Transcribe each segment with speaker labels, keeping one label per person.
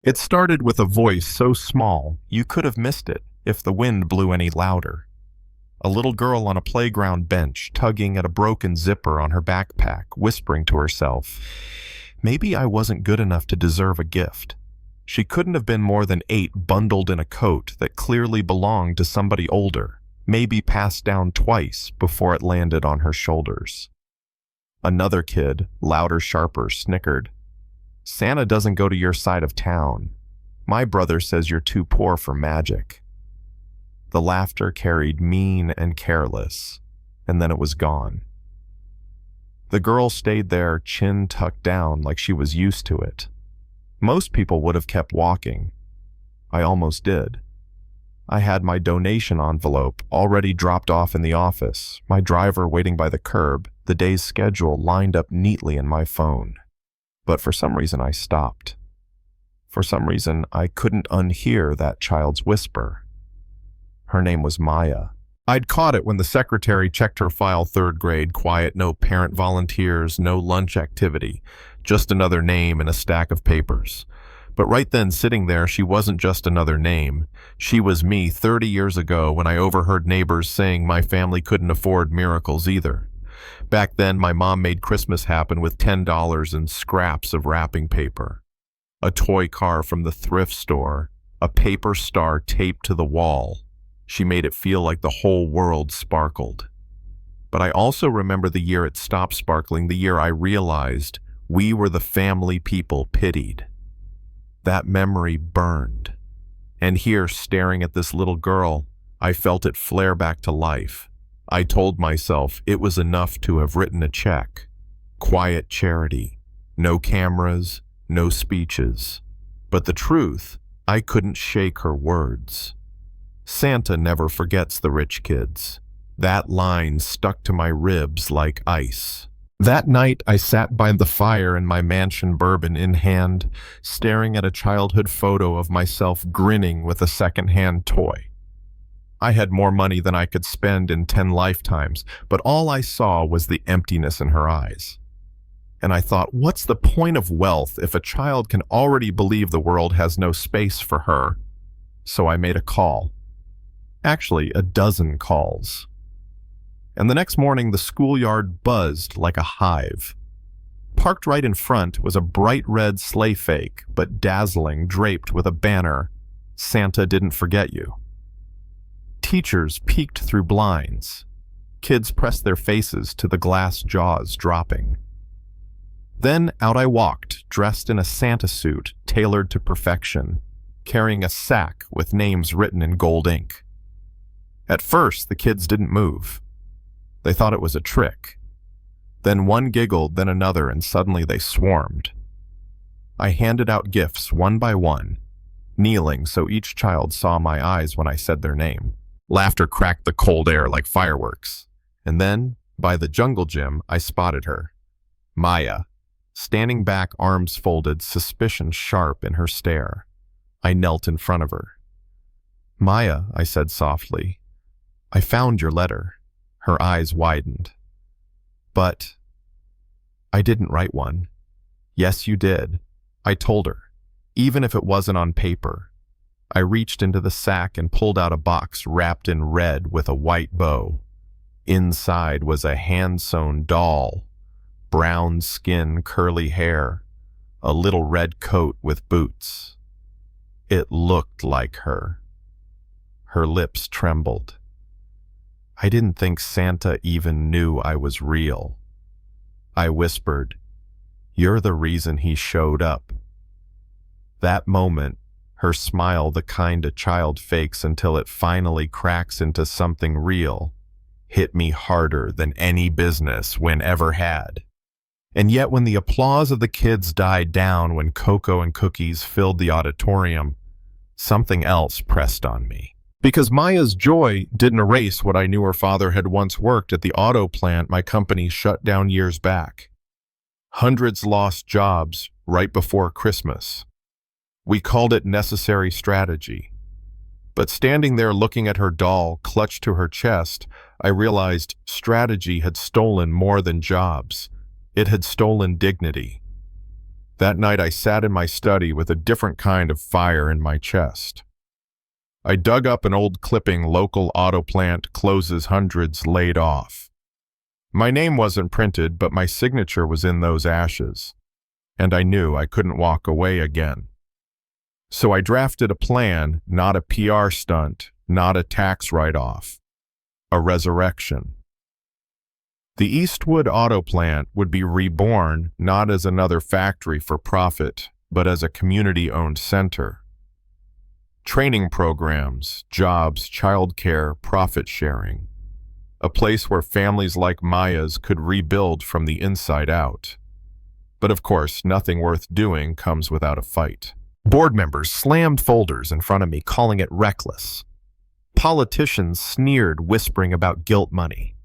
Speaker 1: It started with a voice so small you could have missed it if the wind blew any louder. A little girl on a playground bench tugging at a broken zipper on her backpack, whispering to herself, "Maybe I wasn't good enough to deserve a gift." She couldn't have been more than 8 bundled in a coat that clearly belonged to somebody older, maybe passed down twice before it landed on her shoulders. Another kid, louder, sharper, snickered, "Santa doesn't go to your side of town. My brother says you're too poor for magic." The laughter carried mean and careless, and then it was gone. The girl stayed there, chin tucked down like she was used to it. Most people would have kept walking. I almost did. I had my donation envelope already dropped off in the office, my driver waiting by the curb, the day's schedule lined up neatly in my phone. But for some reason I stopped. For some reason I couldn't unhear that child's whisper. Her name was Maya. I'd caught it when the secretary checked her file, 3rd grade, quiet, no parent volunteers, no lunch activity, just another name in a stack of papers. But right then, sitting there, she wasn't just another name. She was me 30 years ago when I overheard neighbors saying my family couldn't afford miracles either. Back then, my mom made Christmas happen with $10 and scraps of wrapping paper. A toy car from the thrift store, a paper star taped to the wall. She made it feel like the whole world sparkled. But I also remember the year it stopped sparkling, the year I realized we were the family people pitied. That memory burned. And here, staring at this little girl, I felt it flare back to life. I told myself it was enough to have written a check. Quiet charity. No cameras, no speeches. But the truth, I couldn't shake her words. Santa never forgets the rich kids. That line stuck to my ribs like ice. That night, I sat by the fire in my mansion, bourbon in hand, staring at a childhood photo of myself grinning with a second-hand toy. I had more money than I could spend in 10 lifetimes, but all I saw was the emptiness in her eyes. And I thought, what's the point of wealth if a child can already believe the world has no space for her? So I made a call. Actually, a dozen calls. And the next morning, the schoolyard buzzed like a hive. Parked right in front was a bright red sleigh fake, but dazzling, draped with a banner, "Santa didn't forget you." Teachers peeked through blinds. Kids pressed their faces to the glass jaws dropping. Then out I walked, dressed in a Santa suit tailored to perfection, carrying a sack with names written in gold ink. At first, the kids didn't move. They thought it was a trick. Then one giggled, then another, and suddenly they swarmed. I handed out gifts one by one, kneeling so each child saw my eyes when I said their name. Laughter cracked the cold air like fireworks. And then, by the jungle gym, I spotted her. Maya, standing back, arms folded, suspicion sharp in her stare. I knelt in front of her. "Maya," I said softly, "I found your letter." Her eyes widened. "But I didn't write one." "Yes, you did." I told her, even if it wasn't on paper. I reached into the sack and pulled out a box wrapped in red with a white bow. Inside was a hand-sewn doll, brown skin, curly hair, a little red coat with boots. It looked like her. Her lips trembled. I didn't think Santa even knew I was real. I whispered, "You're the reason he showed up." That moment, her smile, the kind a child fakes until it finally cracks into something real, hit me harder than any business win ever had. And yet when the applause of the kids died down, when cocoa and cookies filled the auditorium, something else pressed on me. Because Maya's joy didn't erase what I knew her father had once worked at the auto plant my company shut down years back. Hundreds lost jobs right before Christmas. We called it necessary strategy. But standing there looking at her doll clutched to her chest, I realized strategy had stolen more than jobs. It had stolen dignity. That night I sat in my study with a different kind of fire in my chest. I dug up an old clipping, local auto plant closes hundreds laid off. My name wasn't printed, but my signature was in those ashes, and I knew I couldn't walk away again. So I drafted a plan, not a PR stunt, not a tax write-off, a resurrection. The Eastwood Auto Plant would be reborn not as another factory for profit, but as a community-owned center. Training programs, jobs, childcare, profit sharing. A place where families like Maya's could rebuild from the inside out. But of course, nothing worth doing comes without a fight. Board members slammed folders in front of me, calling it reckless. Politicians sneered, whispering about guilt money.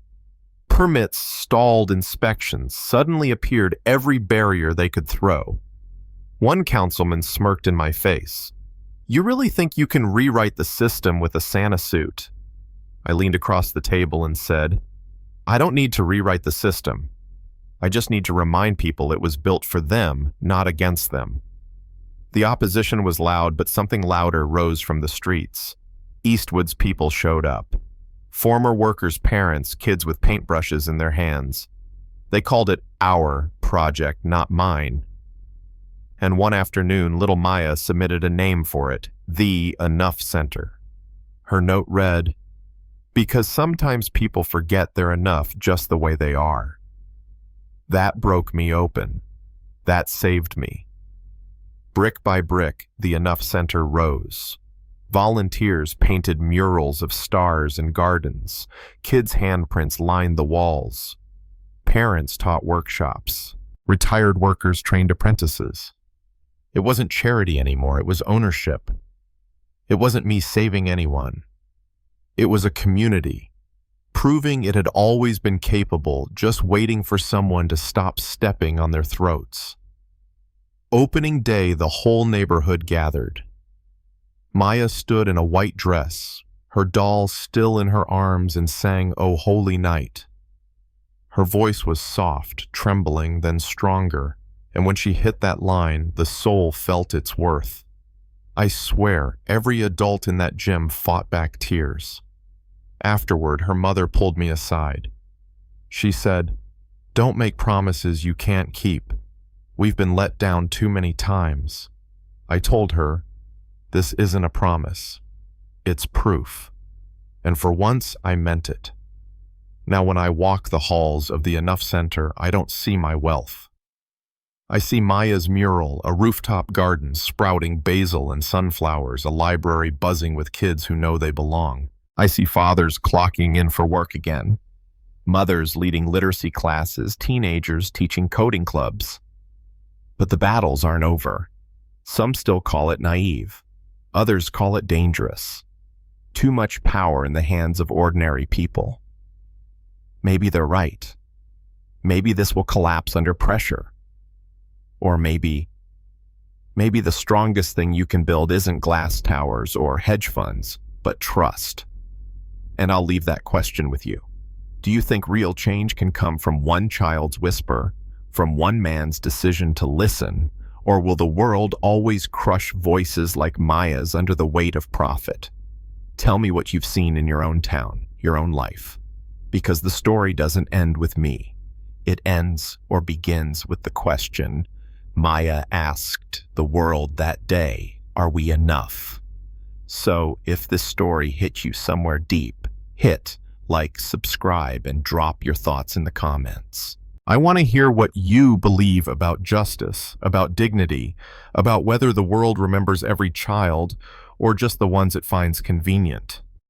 Speaker 1: Permits stalled inspections, suddenly appeared every barrier they could throw. One councilman smirked in my face. "You really think you can rewrite the system with a Santa suit?" I leaned across the table and said, "I don't need to rewrite the system. I just need to remind people it was built for them, not against them." The opposition was loud, but something louder rose from the streets. Eastwood's people showed up. Former workers' parents, kids with paintbrushes in their hands. They called it our project, not mine. And one afternoon, little Maya submitted a name for it, the Enough Center. Her note read, "Because sometimes people forget they're enough just the way they are." That broke me open. That saved me. Brick by brick, the Enough Center rose. Volunteers painted murals of stars and gardens. Kids' handprints lined the walls. Parents taught workshops. Retired workers trained apprentices. It wasn't charity anymore, it was ownership. It wasn't me saving anyone. It was a community, proving it had always been capable, just waiting for someone to stop stepping on their throats. Opening day, the whole neighborhood gathered. Maya stood in a white dress, her doll still in her arms, and sang "O Holy Night." Her voice was soft, trembling, then stronger, and when she hit that line, the soul felt its worth. I swear, every adult in that gym fought back tears. Afterward, her mother pulled me aside. She said, "Don't make promises you can't keep. We've been let down too many times." I told her, "This isn't a promise. It's proof." And for once, I meant it. Now when I walk the halls of the Enough Center, I don't see my wealth. I see Maya's mural, a rooftop garden sprouting basil and sunflowers, a library buzzing with kids who know they belong. I see fathers clocking in for work again, mothers leading literacy classes, teenagers teaching coding clubs. But the battles aren't over. Some still call it naive. Others call it dangerous. Too much power in the hands of ordinary people. Maybe they're right. Maybe this will collapse under pressure. Or maybe the strongest thing you can build isn't glass towers or hedge funds, but trust. And I'll leave that question with you. Do you think real change can come from one child's whisper, from one man's decision to listen, or will the world always crush voices like Maya's under the weight of profit? Tell me what you've seen in your own town, your own life. Because the story doesn't end with me. It ends or begins with the question Maya asked the world that day, are we enough? So if this story hit you somewhere deep, hit like, subscribe, and drop your thoughts in the comments. I want to hear what you believe about justice, about dignity, about whether the world remembers every child or just the ones it finds convenient.